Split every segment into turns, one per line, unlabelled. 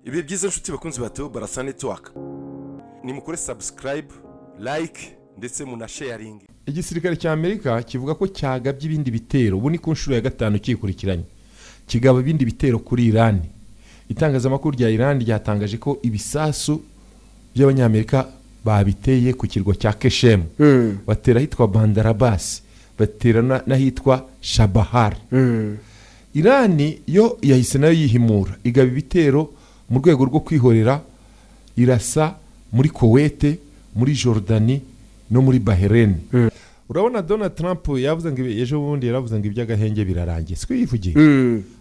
Ibi byiza nshuti bakunzi bato Barasa Network. Ni mukore subscribe, like ndetse muna sharing.
Igisirikare cya Amerika kivuga ko cyagabye ibindi bitero ubu ni ku nshuro ya 5 kikurikiranye. Kigaba ibindi bitero kuri Iran. Itangazamakuru rya Iran ryatangaje ko ibisasu by'abanyamerika babiteye ku kirwa cya Keshem. Batera hitwa Bandar Abbas, batera n'ahitwa Shabahar. Iran yo yahise nayo yihimura igaba ibitero mu rwego rwo kwihorera, irasa muri Kuwait, muri Jordani no muri Bahrain. Urabona Donald Trump yavuze ngo ejo bundi yaravuze ngo iby'agahenge birarangiye. Siko yivugiye.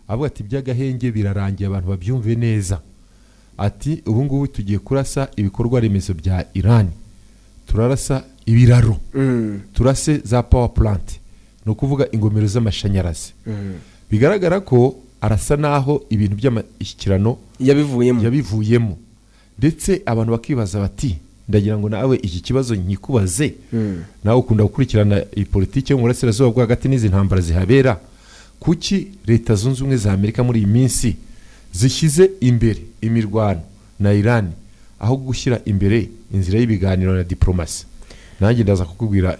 Avuga ati iby'agahenge birarangiye abantu babyumve neza. Ati ubu ngubu tugiye kurasa ibikorwa remezo bya Iran. Turarasa ibiraro. Turase za power plant. No kuvuga ingomero z'amashanyarazi. Bigaragara ko arasa naho ibintu by'amashyikirano yabivuyemo. Ndetse abantu bakibaza bati ndagira ngo nawe iki kibazo nyikubaze. Nawe ukunda gukurikirana politike yo mu burasirazuba bwo hagati n'izi ntambara zihabera. Kuki leta zunze ubumwe za Amerika muri iyi minsi zishyize imbere imirwano na Iran aho gushyira imbere inzira y'ibiganiro na diplomasi? Nanjye ndaza kukubwira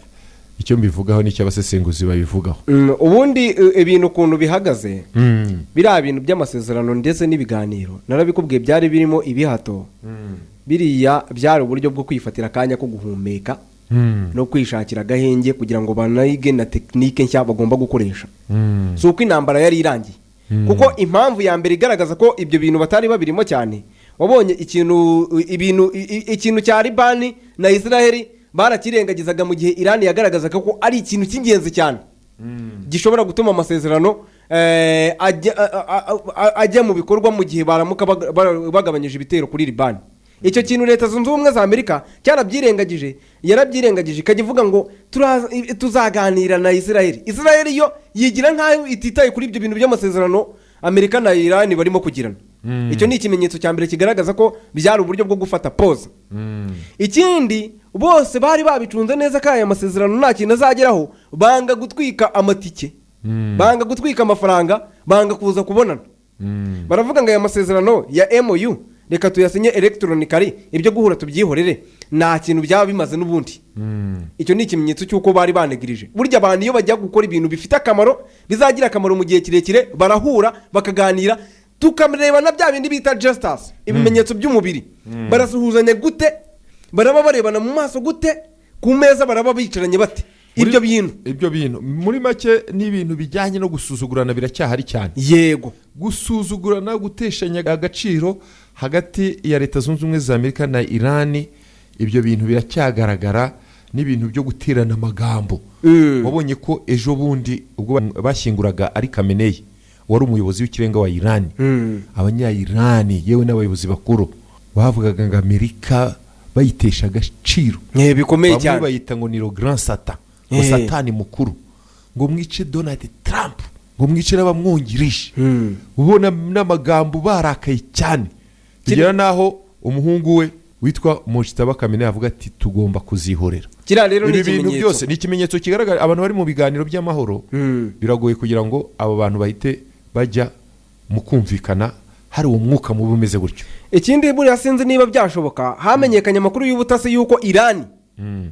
icyo mbivugaho n'icyo abasesenguzi babivugaho.
Ubundi ibintu kuntu bihagaze biriya bintu by'amasezerano ndetse n'ibiganiro narabikubwiye byari birimo ibihato. Biriya byari uburyo bwo kwifatira akanya ko guhumeka no kwishakira agahenge kugira ngo banayige na tekinike nshya bagomba gukoresha. So uko intambara yari irangiye, kuko impamvu ya mbere igaragaza ko ibyo bintu batari babirimo cyane, wabonye ikintu cya Liban na Israel barakirengagizaga mu gihe Iran yagaragazaga ko ari ikintu cy'ingenzi cyane gishobora gutuma amasezerano ajya mu bikorwa mu gihe baramuka bagabanyije ibitero kuri Liban. Icyo kintu leta zunze ubumwe za Amerika yarabyirengagije ikagivuga ngo tuzaganira na Israel. Israel yo yigira nkaho ititaye kuri ibyo bintu by'amasezerano Amerika na Iran barimo kugirana. Icyo ni ikimenyetso cya mbere kigaragaza ko byari uburyo bwo gufata pause. Ikindi bose bari babicunze neza ko aya masezerano nta kintu azageraho, banga gutwika amatike, banga gutwika amafaranga, banga kuza kubonana. Baravuga ngo aya masezerano ya MOU reka tuyasinye electronically, ibyo guhura tubyihorere, nta kintu byaba bimaze n'ubundi. Icyo ni ikimenyetso cy'uko bari banegirije. Burya abantu iyo bajya gukora ibintu bifite akamaro, bizagira akamaro mu gihe kirekire, barahura bakaganira, tukamureba na bya bindi bita justice, ibimenyetso by'umubiri. Barasuhuzanya gute, baraba barebana mu maso gute, ku meza baraba bicaranye bate. Ibyo bintu muri make ni ibintu bijyanye no gusuzugurana biracyahari cyane. Yego, gusuzugurana, guteshanya agaciro hagati ya leta zunze ubumwe za Amerika na Iran, ibyo bintu biracyagaragara n'ibintu byo guterana amagambo. Wabonye ko ejo bundi ubwo bashyinguraga ari Khamenei, wari umuyobozi w'ikirenga wa Iran, abanya-Iran yewe n'abayobozi bakuru bavugaga ngo Amerika bayitesha agaciro bikomeye cyane, bayita ngo ni le grand satan, ngo satani mukuru, ngo mwice Donald Trump, ngo mwice n'abamwungirije. Ubona n'amagambo barakaye cyane, kigera naho umuhungu we witwa Mojtaba Khamenei avuga ati tugomba kuzihorera. Kira rero ni ikimenyetso byose, ni ikimenyetso kigaragara abantu bari mu biganiro by'amahoro. Biragoye kugira ngo abo bantu bahite bajya mu kumvikana hari umwuka mubi umeze gutyo. Ikindi buri sinzi niba byashoboka, hamenyekanye amakuru y'ubutasi yuko Iran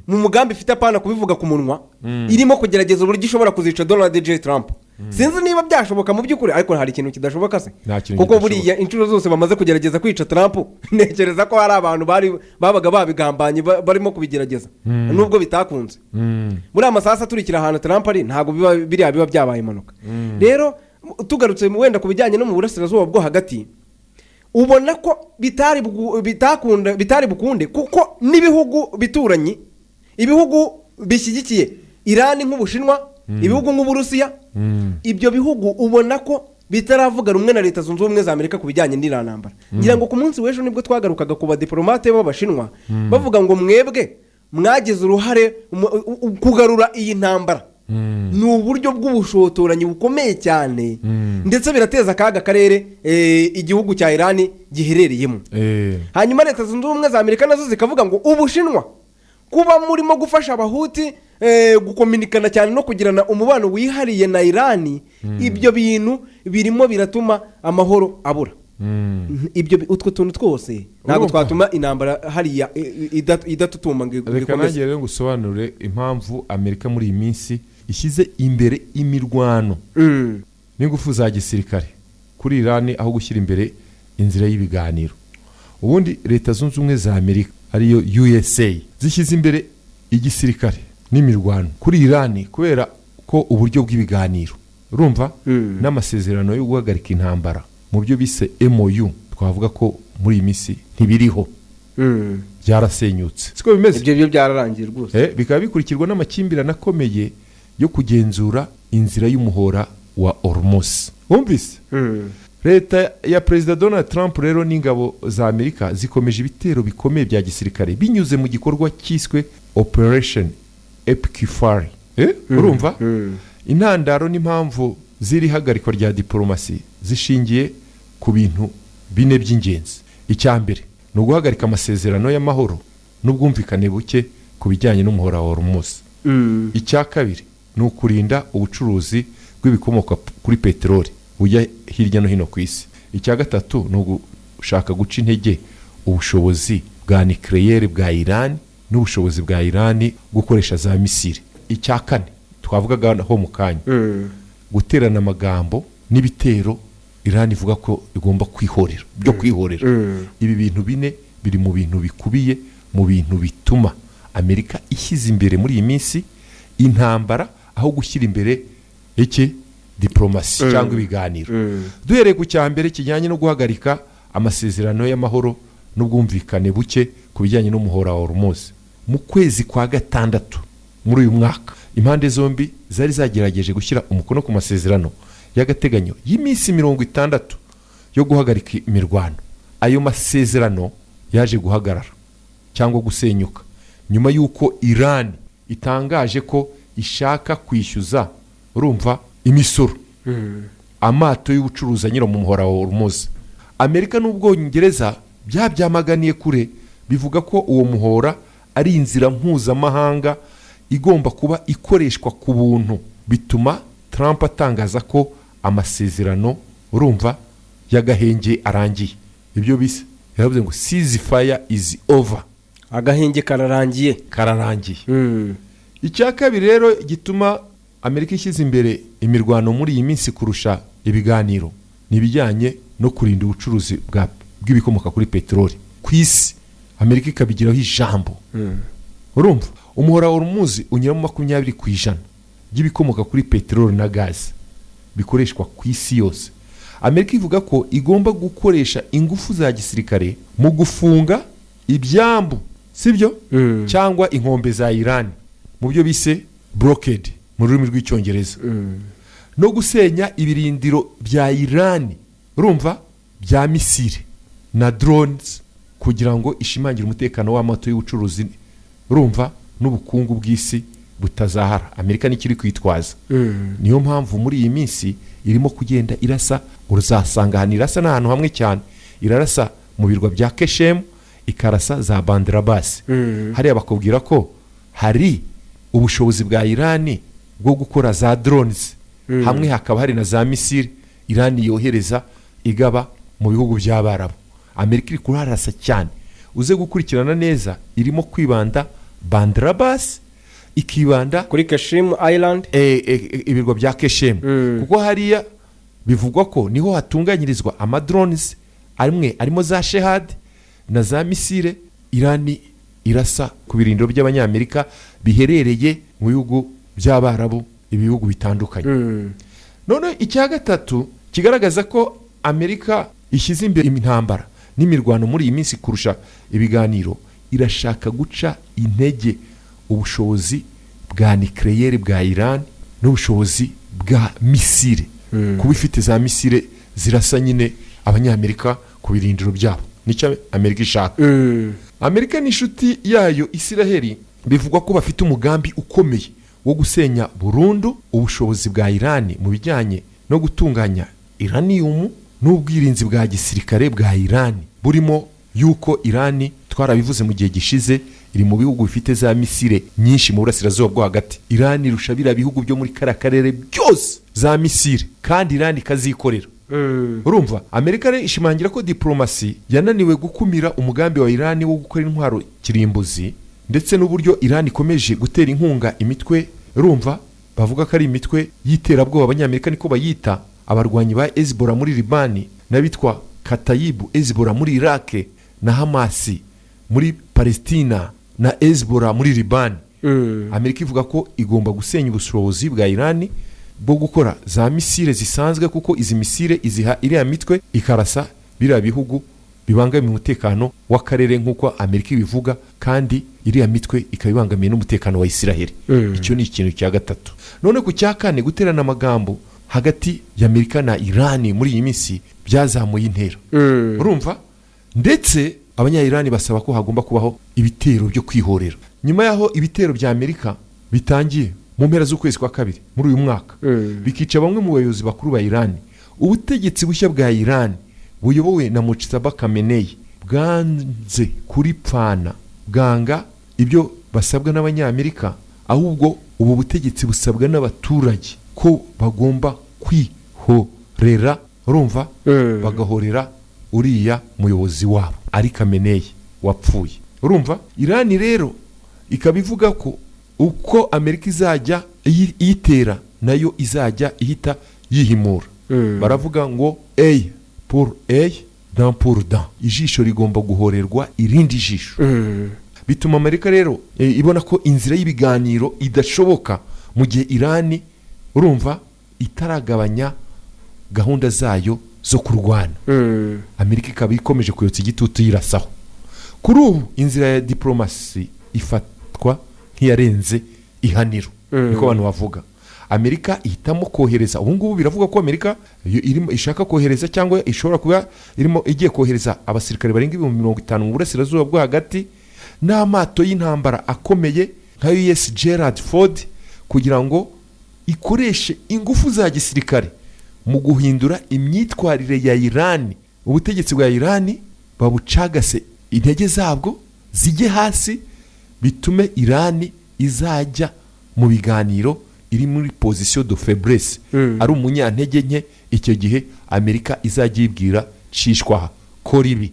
mu mugambi ifite apana kubivuga ku munwa irimo kugerageza uburyo ishobora kuzica Donald J. Trump. Sinzi niba byashoboka mu by'ukuri, ariko hari ikintu kidashoboka se, kuko buriya inshuro zose bamaze kugerageza kwica Trump, nekereza ko hari abantu babaga babigambanye barimo kubigerageza nubwo bitakunze. Muri amasasa turikira ahantu Trump ari, ntago biba byabaye impanuka. Rero tugarutse wenda ku bijyanye no mu burasirazuba bwo hagati, ubona ko bitari bukunde, kuko n'ibihugu bituranye, ibihugu bishyigikiye Iran nk'Ubushinwa, ibihugu nk'Uburusiya, ibyo bihugu ubona ko bitaravuga rumwe na leta zunze ubumwe za Amerika ku bijyanye n'irantambara. Ngira ngo ku munsi w'ejo nibwo twagarukaga ku badiplomate b'Abashinwa bavuga ngo mwebwe mwagize uruhare kugarura iyi ntambara. Ni uburyo bw'ubushotoranyi bukomeye cyane, ndetse birateza akaga akarere igihugu cya Iran giherereyemo. Hanyuma leta zunze ubumwe za Amerika nazo zikavuga ngo Ubushinwa kuba murimo gufasha abahuti gukominikana cyane no kugirana umubano wihariye na Iran, ibyo bintu birimo biratuma amahoro abura. utwo tuntu twose ntabwo
Urumva?
twatuma intambara hariya idatutuma ngo
reka
ikomeze.
nanjye rero ngusobanurire impamvu Amerika muri iyi minsi ishyize imbere imirwano n'ingufu za gisirikare kuri Iran aho gushyira imbere inzira y'ibiganiro. Ubundi leta zunze ubumwe za Amerika ariyo USA zishyize imbere igisirikare n'imirwano kuri Iran kubera ko uburyo bw'ibiganiro urumva n'amasezerano yo guhagarika intambara mu byo bise MOU twavuga ko muri iyi minsi ntibiriho byarasenyutse siko bimeze.
Ibyo byo byararangiye rwose.
Bikaba bikurikirwa n'amakimbirane akomeye yo kugenzura inzira y'umuhora wa Hormuz. Wumvise? Leta ya Perezida Donald Trump rero n'ingabo za Amerika zikomeje ibitero bikomeye bya gisirikare binyuze mu gikorwa cyiswe Operation Epikifari. Urumva? Intandaro n'impamvu ziri hagarikwa rya diplomasi zishingiye ku bintu bine by'ingenzi. Icya mbere ni uguhagarika amasezerano y'amahoro n'ubwumvikane buke ku bijyanye n'umuhora wa Hormuz. Icya kabiri ni ukurinda ubucuruzi bw'ibikomoka kuri peteroli bujya hirya no hino ku isi. Icya gatatu ni ugushaka guca intege ubushobozi bwa nucleaire bwa Iran n'ubushobozi bwa Iran gukoresha za misile. Icya kane twavugaga ho mu kanya guterana amagambo n'ibitero Iran ivuga ko igomba kwihorera byo kwihorera. Ibi bintu bine biri mu bintu bikubiye mu bintu bituma Amerika ishyize imbere muri iyi minsi intambara aho gushyira imbere diplomasi cyangwa ibiganiro. Duhereye ku cyambere kijyanye no guhagarika amasezerano y'amahoro n'ubwumvikane buke ku bijyanye n'umuhora wa Hormuz. Mu kwezi kwa gatandatu muri uyu mwaka impande zombi zari zagerageje gushyira umukono ku masezerano y'agateganyo y'iminsi 60 yo guhagarika imirwano. Ayo masezerano yaje guhagarara cyangwa gusenyuka nyuma y'uko Iran itangaje ko ishaka kwishyuza urumva imisoro amato y'ubucuruzi anyura mu muhora wa Hormuz. Amerika n'Ubwongereza byamaganiye kure bivuga ko uwo muhora ari inzira mpuzamahanga igomba kuba ikoreshwa ku buntu. Bituma Trump atangaza ko amasezerano urumva y'agahenge arangiye. Ibyo bise yavuze ngo ceasefire is over,
agahenge kararangiye.
Icya kabiri rero gituma Amerika ishyize imbere imirwano muri iyi minsi kurusha ibiganiro ni ibijyanye no kurinda ubucuruzi bw'ibikomoka kuri peteroli ku isi. Amerika ikabigiraho ijambo. Urumva umuhora wa Hormuz unyuramo 20% by'ibikomoka kuri peteroli na gazi bikoreshwa ku isi yose. Amerika ivuga ko igomba gukoresha ingufu za gisirikare mu gufunga ibyambu sibyo cyangwa inkombe za Iran mu byo bise blockade mu rurimi rw'icyongereza no gusenya ibirindiro bya Iran urumva bya misile na drones kugira ngo ishimangire umutekano w'amato y'ubucuruzi urumva n'ubukungu bw'isi butazahara. Amerika nikiri kwitwaza. Niyo mpamvu muri iyi minsi irimo kugenda irasa. Uzasanga hano irasa n'ahantu hamwe cyane. Irarasa mu birwa bya Keshem, ikarasa za Bandar Abbas. Hariya bakubwira ko hari ubushobozi bwa Iran bwo gukora za drones. Hamwe hakaba hari na za misile Iran yohereza igaba mu bihugu by'Abarabu. Amerika iri kurarasa cyane. Uze gukurikirana neza irimo kwibanda Bandar Abbas, ikibanda
kuri Keshem Island,
ibirwa bya Keshem. Kuko hariya bivugwa ko niho hatunganyirizwa amadrones arimo za Shehad na za misile Iran irasa ku birindiro by'Abanyamerika biherereye mu bihugu by'Abarabu, ibihugu bitandukanye. None icya gatatu kigaragaza ko Amerika ishyize imbere intambara n'imirwano muri iyi minsi kurusha ibiganiro, irashaka guca intege ubushobozi bwa nucleaire bwa Iran n'ubushobozi bwa misile. Kuba ifite za misile zirasa nyine Abanyamerika ku birindiro byabo. Nicyo Amerika ishaka. Amerika n'inshuti yayo Isiraheli bivugwa ko bafite umugambi ukomeye wo gusenya burundu ubushobozi bwa Iran mu bijyanye no gutunganya uranium n'ubwirinzi bwa gisirikare bwa Iran. Burimo yuko Iran twarabivuze mu gihe gishize iri mu bihugu bifite za misile nyinshi mu burasirazuba bwo hagati. Iran irusha bira bihugu byo muri karere byose za misile kandi Iran ikazikorera. urumva Amerika rero ishimangira ko diplomasi yananiwe gukumira umugambi wa Iran wo gukora intwaro kirimbuzi ndetse n'uburyo Iran ikomeje gutera inkunga imitwe urumva bavuga ko ari imitwe y'iterabwoba abanyamerika niko bayita abarwanyi ba Hezbollah muri Libani n'abitwa Kataib Hezbollah muri Iraq na Hamas muri Palestina na Hezbollah muri Libani. Amerika ivuga ko igomba gusenya ubushobozi bwa Iran bwo gukora za misile zisanzwe kuko izi misile iziha iriya mitwe ikarasa biriya bihugu bibangamiye umutekano w'akarere nk'uko Amerika ibivuga kandi iriya mitwe ikabibangamiye n'umutekano wa Israel. Icyo ni ikintu cya gatatu. None ku cya kane guterana amagambo hagati ya Amerika na Iran muri iyi minsi byazamuye intera. Urumva ndetse abanya-Iran basaba ko hagomba kubaho ibitero byo kwihorera. Nyuma yaho ibitero bya Amerika bitangiye mu mpera z'ukwezi kwa kabiri muri uyu mwaka bikica bamwe mu bayobozi bakuru ba Iran, ubutegetsi bushya bwa Iran buyobowe na Mojtaba Khamenei bwanze kuripfana bwanga ibyo basabwa n'abanyamerika, ahubwo ubu butegetsi busabwa n'abaturage ko bagomba kwihorera. Urumva bagahorera uriya muyobozi wabo ari Khamenei wapfuye. Urumva Iran rero ikabivuga ko uko Amerika izajya iyitera nayo izajya ihita yihimura. Baravuga ngo A pour A dent pour dent, ijisho rigomba guhorerwa irindi jisho. Bituma Amerika rero ibona ko inzira y'ibiganiro idashoboka mu gihe Iran urumva itaragabanya gahunda zayo zo kurwana. Amerika ikaba ikomeje kuyotsa igitutu yirasaho. Kuri ubu inzira ya diplomasi ifatwa nk'iyarenze ihaniro niko abantu bavuga. Amerika ihitamo kohereza, ubu ngubu biravuga ko Amerika irimo ishaka kohereza cyangwa ishobora kuba irimo igiye kohereza abasirikare barenga 50 mu burasirazuba bwo hagati n'amato y'intambara akomeye nka US Gerald Ford kugira ngo ikoreshe ingufu za gisirikare mu guhindura imyitwarire ya Iran. Ubutegetsi bwa Iran babucagase intege zabwo zijye hasi bitume Iran izajya mu biganiro iri muri position de faiblesse, ari umunyantege nke. Icyo gihe Amerika izajya yibwira cishwaha kora ibi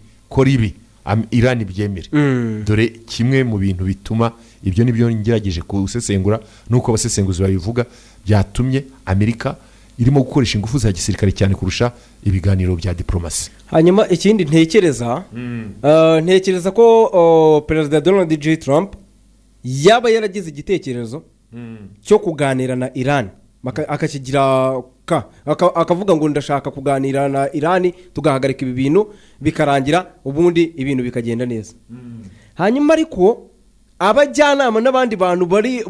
Iran byemere. Dore kimwe mu bintu bituma ibyo nibyo ngerageje kusesengura nuko abasesenguzi babivuga byatumye Amerika irimo gukoresha ingufu za gisirikare cyane kurusha ibiganiro bya diplomasi.
Hanyuma ikindi ntekereza ko Perezida Donald J. Trump yaba yaragize igitekerezo cyo kuganira na Iran akakigira akavuga ngo ndashaka kuganira na Iran tugahagarika ibi bintu bikarangira ubundi ibintu bikagenda neza. Hanyuma ariko abajyanama n'abandi bantu bari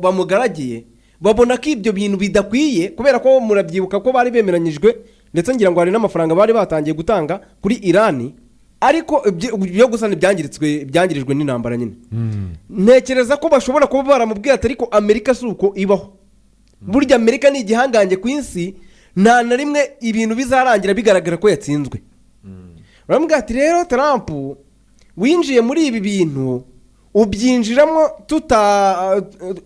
bamugaragiye babona ko ibyo bintu bidakwiye kubera ko murabyibuka ko bari bemeranyijwe ndetse ngira ngo hari n'amafaranga bari batangiye gutanga kuri Iran, ariko byo gusana byangirijwe n'intambara nyine. Ntekereza ko bashobora kuba baramubwira ati ariko Amerika suko ibaho, burya Amerika ni igihangange ku isi, nta na rimwe ibintu bizarangira bigaragara ko yatsinzwe. Baramubwira ati rero Trump winjiye muri ibi bintu ubyinjiramo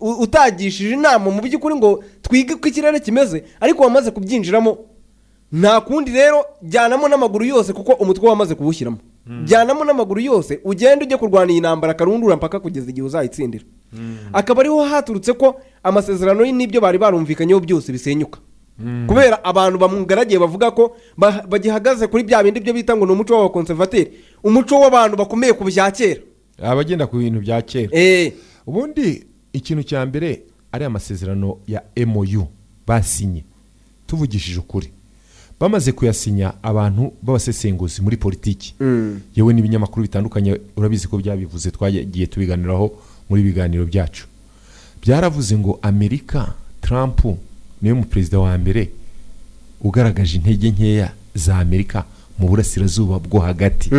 utagishije inama mu by'ukuri ngo twige ko ikirere kimeze, ariko wamaze kubyinjiramo nta kundi rero jyanamo n'amaguru yose kuko umutwe wamaze kuwushyiramo. Jyanamo n'amaguru yose ugende ujye kurwana iyi ntambara karundura mpaka kugeza igihe uzayitsindira. Akaba ariho haturutse ko amasezerano y'ibyo bari barumvikanyeho byose bisenyuka kubera abantu bamugaragiye bavuga ko bagihagaze kuri bya bindi byo bita ngo ni umuco w'abakonservateri, umuco w'abantu bakomeye ku bya kera,
abagenda ku bintu bya kera. Ubundi ikintu cya mbere ari amasezerano ya MOU basinye. Tuvugishije ukuri bamaze kuyasinya abantu b'abasesenguzi muri politiki yewe n'ibinyamakuru bitandukanye urabizi ko byabivuze twagiye tubiganiraho muri biganiro byacu. Byaravuze ngo Amerika, Trump niwe mu president wa mbere ugaragaje intege nkeya za Amerika mu burasirazuba bwo hagati.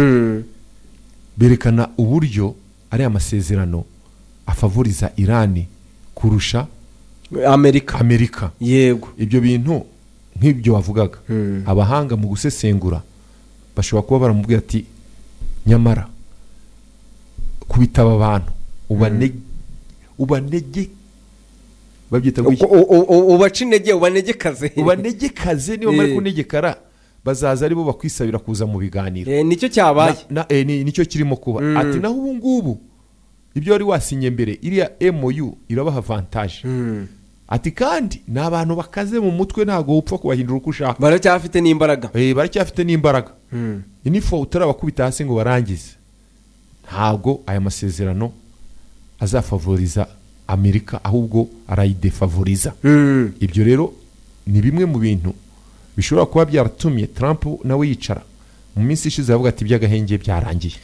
Berekana uburyo ari amasezerano afavoriza Iran kurusha Amerika. Yego ibyo bintu nk'ibyo wavugaga abahanga mu gusesengura bashobora kuba baramubwira ati nyamara kubitaba abantu ubanege babyita
ubaca intege
ubanegekaze niba bari kunegekara bazaza aribo bakwisabira kuza mu biganiro
nicyo cyabaye
nicyo kirimo kuba ati naho ubu ngubu ibyo wari wasinye mbere iriya MOU irabaha avantage ati kandi ni abantu bakaze mu mutwe ntabwo upfa kubahindura uko ushaka
baracyafite
n'imbaraga inifo utarabakubita hasi ngo barangize ntabwo aya masezerano azafavoriza Amerika ahubwo arayidefavoriza ibyo rero ni bimwe mu bintu bishobora kuba byaratumye Trump nawe yicara mu minsi ishize avuga ati by'agahenge byarangiye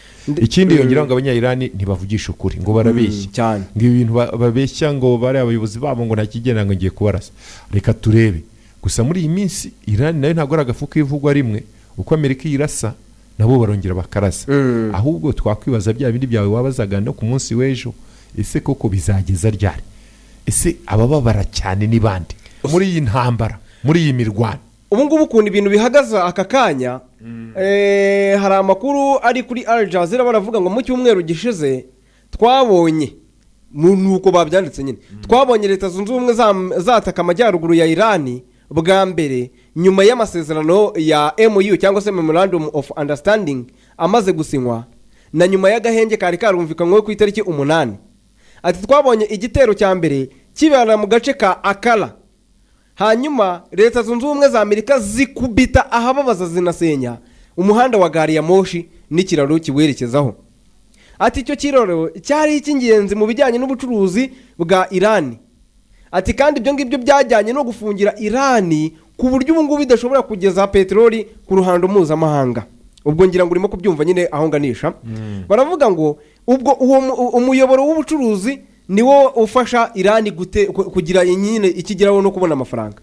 ikindi yongera ngo abanyayirani ntibavugisha ukuri ngo barabeshya ngo ibintu babeshya ngo bari abayobozi babo ngo ntakigenda ngo ngiye kubarasa reka turebe gusa muri iyi minsi Irani nayo ntabwo ari agafuka ivugwa rimwe uko Amerika yirasa nabo barongera bakarasa ahubwo twakwibaza bya bindi byawe wabazaga no ku munsi w'ejo ese koko bizageza ryari ese abababara cyane ni bande muri iyi ntambara muri iyi mirwano
ubu ngubu ukuntu ibintu bihagaze aka kanya hari amakuru ari kuri Al Jazeera baravuga ngo mu cyumweru gishize twabonye nuko babyanditse nyine twabonye leta zunze ubumwe zataka amajyaruguru ya Irani bwa mbere nyuma y'amasezerano ya MOU cyangwa se Memorandum of Understanding amaze gusinywa na nyuma y'agahenge kari karumvikanywe ku itariki 8 ati twabonye igitero cya mbere kibera mu gace ka Akala hanyuma leta zunze ubumwe za Amerika zikubita ahababaza zinasenya umuhanda wa gari ya moshi n'ikiraro kiwerekezaho ati icyo kiraro cyari icy'ingenzi mu bijyanye n'ubucuruzi bwa Irani ati kandi ibyo ngibyo byajyanye no gufungira Irani ku buryo ubu ngubu idashobora kugeza peteroli ku ruhando mpuzamahanga ubwo ngira ngo urimo kubyumva nyine aho nganisha baravuga ngo ubwo umuyoboro w'ubucuruzi niwo ufasha Irani kugira nyine ikigeraho no kubona amafaranga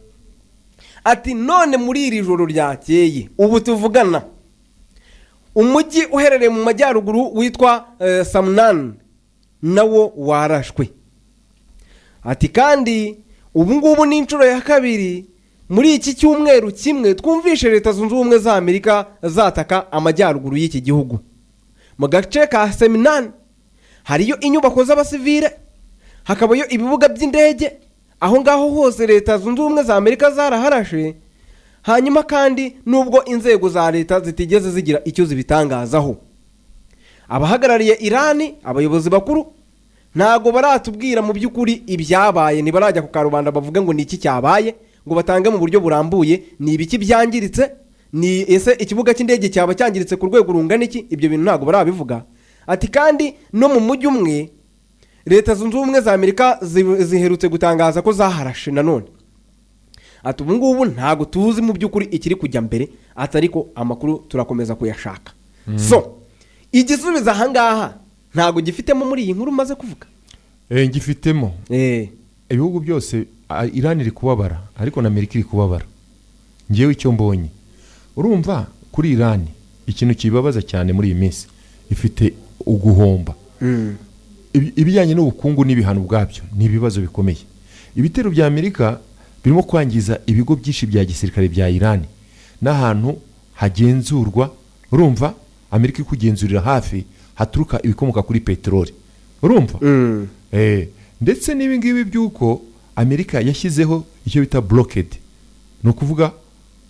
ati none muri iri joro ryakeye ubu tuvugana umujyi uherereye mu majyaruguru witwa Samnan nawo warashwe ati kandi ubu ngubu ni inshuro ya kabiri muri iki cyumweru kimwe twumvishe leta zunze ubumwe za Amerika zataka amajyaruguru y'iki gihugu mu gace ka Samnan hariyo inyubako z'abasivile hakabayo ibibuga by'indege aho ngaho hose leta zunze ubumwe za Amerika zaraharashe hanyuma kandi nubwo inzego za leta zitigeze zigira icyo zibitangazaho abahagarariye Irani abayobozi bakuru ntago baratubwira mu by'ukuri ibyabaye nibarajya ku karubanda bavuga ngo ni iki cyabaye ngo batange mu buryo burambuye ni ibiki byangiritse ni ese ikibuga cy'indege cyaba cyangiritse ku rwego rungana iki ibyo bintu ntago barabivuga ati kandi no mu mujyi umwe leta zunze ubumwe za Amerika ziherutse gutangaza ko zaharashe nanone ati ubu ngubu ntago tuzi mu by'ukuri ikiri kujya mbere atariko amakuru turakomeza kuyashaka so igisubizo ahangaha ntago gifitemo muri iyi nkuru maze kuvuga
ngifitemo ibihugu byose Irani iri kubabara ariko na Amerika iri kubabara ngewe icyo mbonye urumva kuri Irani ikintu kibabaza cyane muri iyi minsi ifite uguhomba ibijyanye n'ubukungu n'ibihano bwabyo ni ibibazo bikomeye ibitero bya Amerika birimo kwangiza ibigo byinshi bya gisirikare bya Irani n'ahantu hagenzurwa urumva Amerika ikugenzurira hafi haturuka ibikomoka kuri peteroli urumva ndetse n'ibi ngibi by'uko Amerika yashyizeho icyo bita blockade ni ukuvuga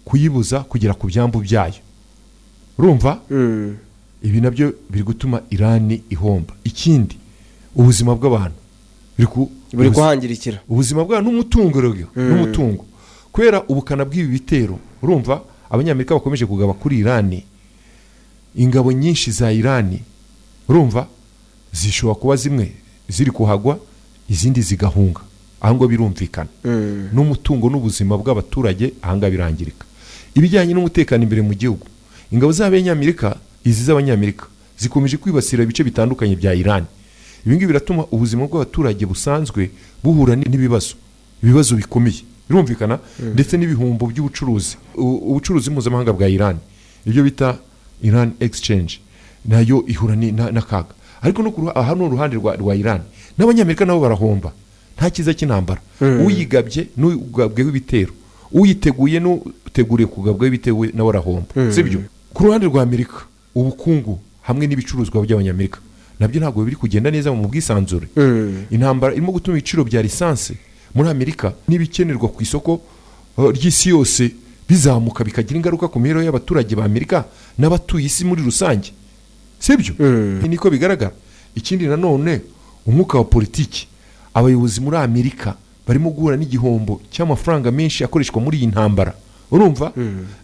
kuyibuza kugera ku byambu byayo urumva ibi nabyo biri gutuma Irani ihomba ikindi ubuzima bw'abantu buri
kuhangirikira
ubuzima bw'abantu n'umutungo kubera ubukana bw'ibi bitero urumva abanyamerika bakomeje kugaba kuri Irani ingabo nyinshi za Irani urumva zishobora kuba zimwe ziri kuhagwa izindi zigahunga ahango birumvikana n'umutungo n'ubuzima bw'abaturage ahanga birangirika ibijyanye n'umutekano imbere mu gihugu ingabo z'abanyamerika izi z'abanyamerika zikomeje kwibasira ibice bitandukanye bya Irani ibingi biratuma ubuzima bw'abaturage busanzwe buhura ibibazo bikomeye birumvikana ndetse n'ibihombo by'ubucuruzi ubucuruzi mpuzamahanga bwa Irani ibyo bita Iran exchange nayo ihura n'akaga ariko no hano uruhande rwa Irani n'abanyamerika nabo barahomba nta kiza cy'intambara uyigabye n'ugabweho ibitero uyiteguye n'uteguriye kugabweho ibitero nawe arahomba sibyo ku ruhande rwa Amerika ubukungu hamwe n'ibicuruzwa by'abanyamerika nabyo ntabwo biri kugenda neza mu bwisanzure intambara irimo gutuma ibiciro bya lisansi muri Amerika n'ibikenerwa ku isoko ry'isi yose bizamuka bikagira ingaruka ku mibereho y'abaturage ba Amerika n'abatuye isi muri rusange, sibyo? Niko bigaragara. Ikindi nanone umwuka wa politiki, abayobozi muri Amerika barimo guhura n'igihombo cy'amafaranga menshi akoreshwa muri iyi ntambara, urumva?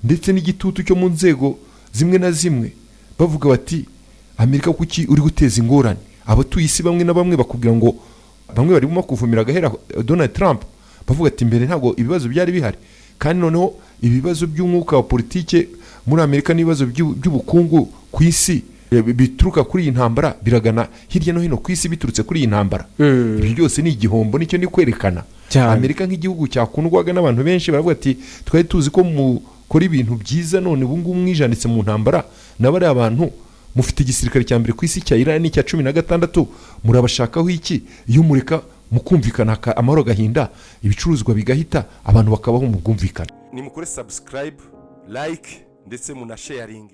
Ndetse n'igitutu cyo mu nzego zimwe na zimwe bavuga bati Amerika kuki uri guteza ingorane abatuye isi, bamwe na bamwe bakubwira ngo bamwe barimo kuvumira agahera Donald Trump, bavuga ati mbere ntabwo ibibazo byari bihari, kandi noneho ibibazo by'umwuka wa politike muri Amerika n'ibibazo by'ubukungu ku isi bituruka kuri iyi ntambara biragana hirya no hino ku isi biturutse kuri iyi ntambara. Ibi byose ni igihombo, nicyo ni kwerekana Amerika nk'igihugu cyakundwaga n'abantu benshi, baravuga ati twari tuzi ko mukora ibintu byiza, none ubu ngubu mwijanditse mu ntambara, n'abari abantu mufite igisirikare cya mbere ku isi cya Iran n'icya 16, murabashakaho iki? Iyo mureka mukumvikana amahoro gahinda, ibicuruzwa bigahita, abantu bakabaho mu bwumvikana.
Nimukore subscribe, like ndetse munasharing.